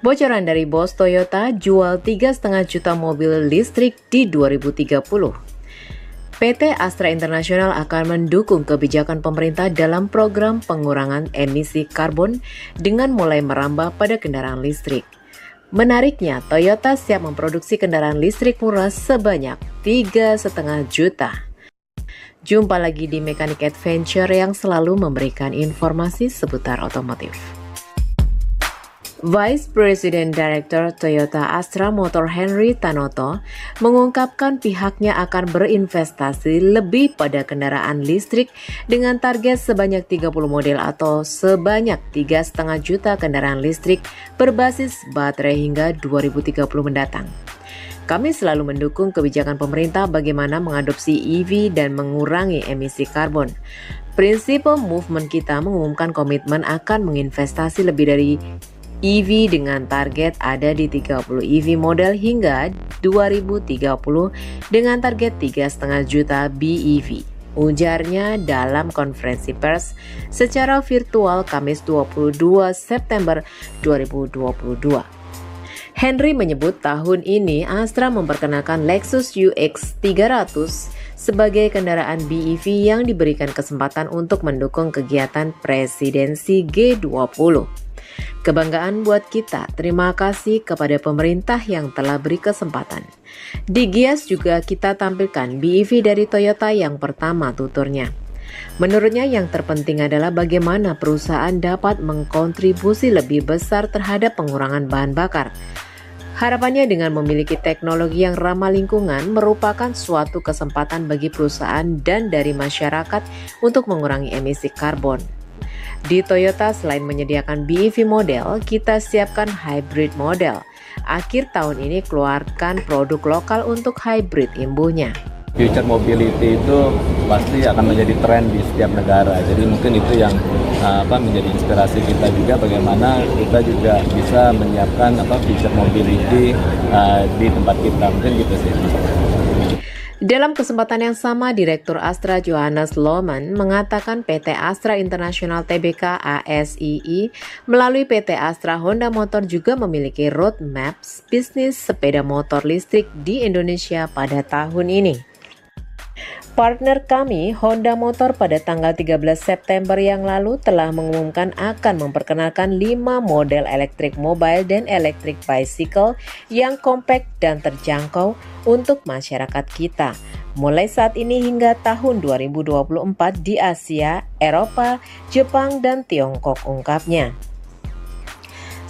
Bocoran dari bos Toyota jual 3,5 juta mobil listrik di 2030. PT Astra International akan mendukung kebijakan pemerintah dalam program pengurangan emisi karbon dengan mulai merambah pada kendaraan listrik. Menariknya, Toyota siap memproduksi kendaraan listrik murah sebanyak 3,5 juta. Jumpa lagi di Mechanic Adventure yang selalu memberikan informasi seputar otomotif. Vice President Director Toyota Astra Motor Henry Tanoto mengungkapkan pihaknya akan berinvestasi lebih pada kendaraan listrik dengan target sebanyak 30 model atau sebanyak 3,5 juta kendaraan listrik berbasis baterai hingga 2030 mendatang. Kami selalu mendukung kebijakan pemerintah bagaimana mengadopsi EV dan mengurangi emisi karbon. Prinsipal movement kita mengumumkan komitmen akan menginvestasi lebih dari EV dengan target ada di 30 EV model hingga 2030 dengan target 3,5 juta BEV. Ujarnya dalam konferensi pers secara virtual Kamis 22 September 2022. Henry menyebut tahun ini Astra memperkenalkan Lexus UX 300 sebagai kendaraan BEV yang diberikan kesempatan untuk mendukung kegiatan presidensi G20. Kebanggaan buat kita, terima kasih kepada pemerintah yang telah beri kesempatan. Di Gias juga kita tampilkan BEV dari Toyota yang pertama tuturnya. Menurutnya yang terpenting adalah bagaimana perusahaan dapat mengkontribusi lebih besar terhadap pengurangan bahan bakar. Harapannya dengan memiliki teknologi yang ramah lingkungan merupakan suatu kesempatan bagi perusahaan dan dari masyarakat untuk mengurangi emisi karbon. Di Toyota selain menyediakan BEV model, kita siapkan hybrid model. Akhir tahun ini keluarkan produk lokal untuk hybrid imbuhnya. Future mobility itu pasti akan menjadi tren di setiap negara. Jadi mungkin itu yang menjadi inspirasi kita juga bagaimana kita juga bisa menyiapkan future mobility di tempat kita. Mungkin gitu sih. Dalam kesempatan yang sama, Direktur Astra Johannes Lohmann mengatakan PT Astra International Tbk ASII melalui PT Astra Honda Motor juga memiliki roadmap bisnis sepeda motor listrik di Indonesia pada tahun ini. Partner kami, Honda Motor pada tanggal 13 September yang lalu telah mengumumkan akan memperkenalkan 5 model elektrik mobile dan elektrik bicycle yang compact dan terjangkau untuk masyarakat kita. Mulai saat ini hingga tahun 2024 di Asia, Eropa, Jepang, dan Tiongkok ungkapnya.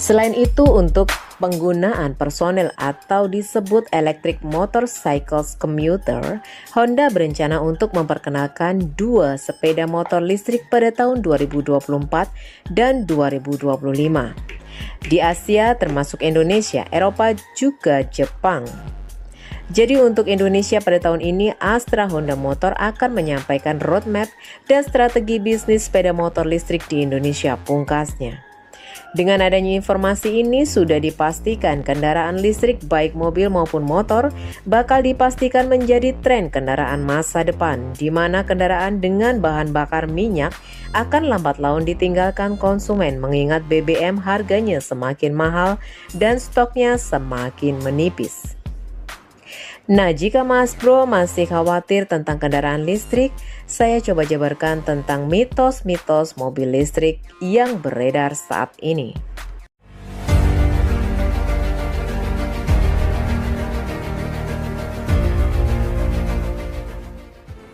Selain itu untuk penggunaan personel atau disebut electric motorcycles commuter, Honda berencana untuk memperkenalkan 2 sepeda motor listrik pada tahun 2024 dan 2025. Di Asia termasuk Indonesia, Eropa juga Jepang. Jadi untuk Indonesia pada tahun ini, Astra Honda Motor akan menyampaikan roadmap dan strategi bisnis sepeda motor listrik di Indonesia, pungkasnya. Dengan adanya informasi ini sudah dipastikan kendaraan listrik baik mobil maupun motor bakal dipastikan menjadi tren kendaraan masa depan, di mana kendaraan dengan bahan bakar minyak akan lambat laun ditinggalkan konsumen mengingat BBM harganya semakin mahal dan stoknya semakin menipis. Nah, jika Mas Bro masih khawatir tentang kendaraan listrik, saya coba jabarkan tentang mitos-mitos mobil listrik yang beredar saat ini.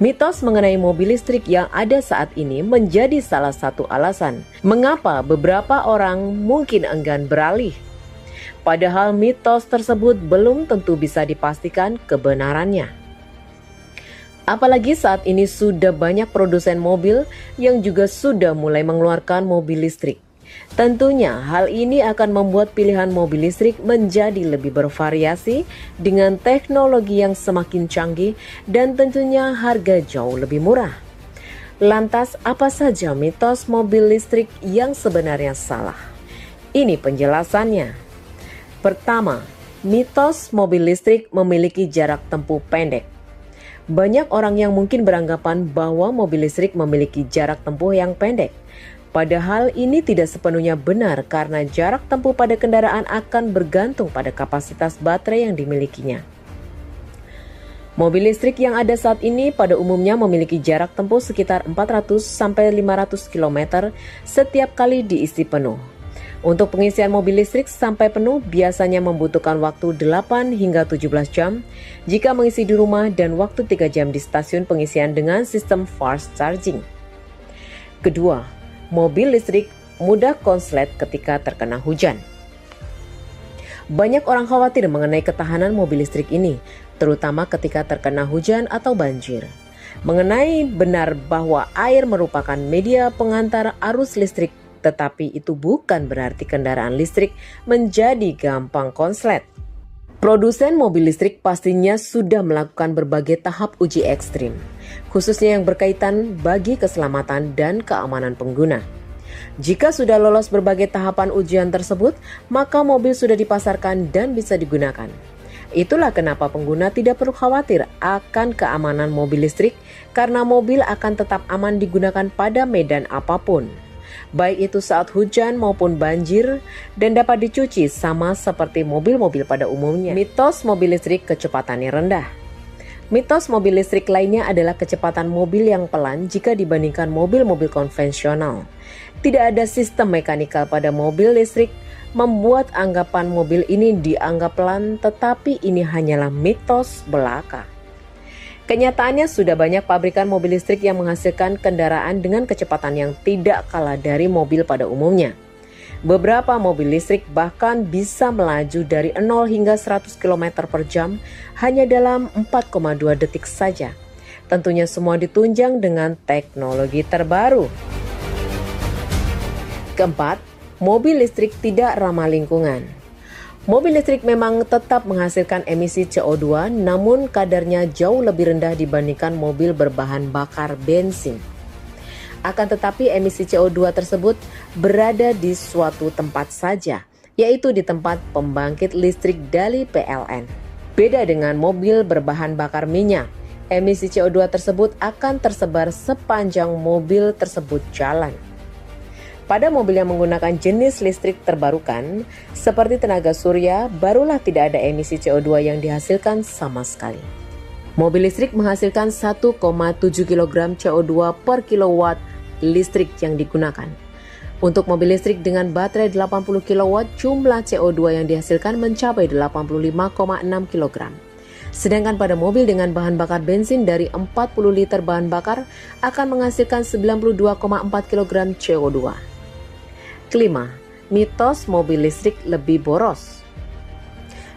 Mitos mengenai mobil listrik yang ada saat ini menjadi salah satu alasan mengapa beberapa orang mungkin enggan beralih. Padahal mitos tersebut belum tentu bisa dipastikan kebenarannya. Apalagi saat ini sudah banyak produsen mobil yang juga sudah mulai mengeluarkan mobil listrik. Tentunya hal ini akan membuat pilihan mobil listrik menjadi lebih bervariasi dengan teknologi yang semakin canggih dan tentunya harga jauh lebih murah. Lantas apa saja mitos mobil listrik yang sebenarnya salah? Ini penjelasannya. Pertama, mitos mobil listrik memiliki jarak tempuh pendek. Banyak orang yang mungkin beranggapan bahwa mobil listrik memiliki jarak tempuh yang pendek. Padahal ini tidak sepenuhnya benar karena jarak tempuh pada kendaraan akan bergantung pada kapasitas baterai yang dimilikinya. Mobil listrik yang ada saat ini pada umumnya memiliki jarak tempuh sekitar 400-500 km setiap kali diisi penuh. Untuk pengisian mobil listrik sampai penuh biasanya membutuhkan waktu 8 hingga 17 jam jika mengisi di rumah dan waktu 3 jam di stasiun pengisian dengan sistem fast charging. Kedua, mobil listrik mudah konslet ketika terkena hujan. Banyak orang khawatir mengenai ketahanan mobil listrik ini, terutama ketika terkena hujan atau banjir. Mengenai benar bahwa air merupakan media pengantar arus listrik, tetapi itu bukan berarti kendaraan listrik menjadi gampang konslet. Produsen mobil listrik pastinya sudah melakukan berbagai tahap uji ekstrim, khususnya yang berkaitan bagi keselamatan dan keamanan pengguna. Jika sudah lolos berbagai tahapan ujian tersebut, maka mobil sudah dipasarkan dan bisa digunakan. Itulah kenapa pengguna tidak perlu khawatir akan keamanan mobil listrik karena mobil akan tetap aman digunakan pada medan apapun. Baik itu saat hujan maupun banjir dan dapat dicuci sama seperti mobil-mobil pada umumnya. Mitos mobil listrik kecepatannya rendah. Mitos mobil listrik lainnya adalah kecepatan mobil yang pelan jika dibandingkan mobil-mobil konvensional. Tidak ada sistem mekanikal pada mobil listrik membuat anggapan mobil ini dianggap pelan, tetapi ini hanyalah mitos belaka. Kenyataannya sudah banyak pabrikan mobil listrik yang menghasilkan kendaraan dengan kecepatan yang tidak kalah dari mobil pada umumnya. Beberapa mobil listrik bahkan bisa melaju dari 0 hingga 100 km per jam hanya dalam 4,2 detik saja. Tentunya semua ditunjang dengan teknologi terbaru. Keempat, mobil listrik tidak ramah lingkungan. Mobil listrik memang tetap menghasilkan emisi CO2, namun kadarnya jauh lebih rendah dibandingkan mobil berbahan bakar bensin. Akan tetapi emisi CO2 tersebut berada di suatu tempat saja, yaitu di tempat pembangkit listrik dari PLN. Beda dengan mobil berbahan bakar minyak, emisi CO2 tersebut akan tersebar sepanjang mobil tersebut jalan. Pada mobil yang menggunakan jenis listrik terbarukan, seperti tenaga surya, barulah tidak ada emisi CO2 yang dihasilkan sama sekali. Mobil listrik menghasilkan 1,7 kg CO2 per kilowatt listrik yang digunakan. Untuk mobil listrik dengan baterai 80 kW, jumlah CO2 yang dihasilkan mencapai 85,6 kg. Sedangkan pada mobil dengan bahan bakar bensin dari 40 liter bahan bakar akan menghasilkan 92,4 kg CO2. Kelima, mitos mobil listrik lebih boros.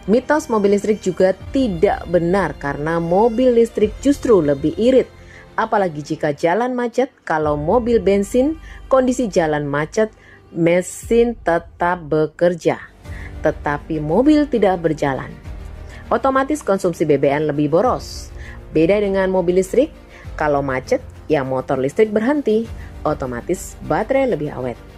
Mitos mobil listrik juga tidak benar karena mobil listrik justru lebih irit. Apalagi jika jalan macet, kalau mobil bensin, kondisi jalan macet, mesin tetap bekerja. Tetapi mobil tidak berjalan. Otomatis konsumsi BBM lebih boros. Beda dengan mobil listrik, kalau macet, ya motor listrik berhenti, otomatis baterai lebih awet.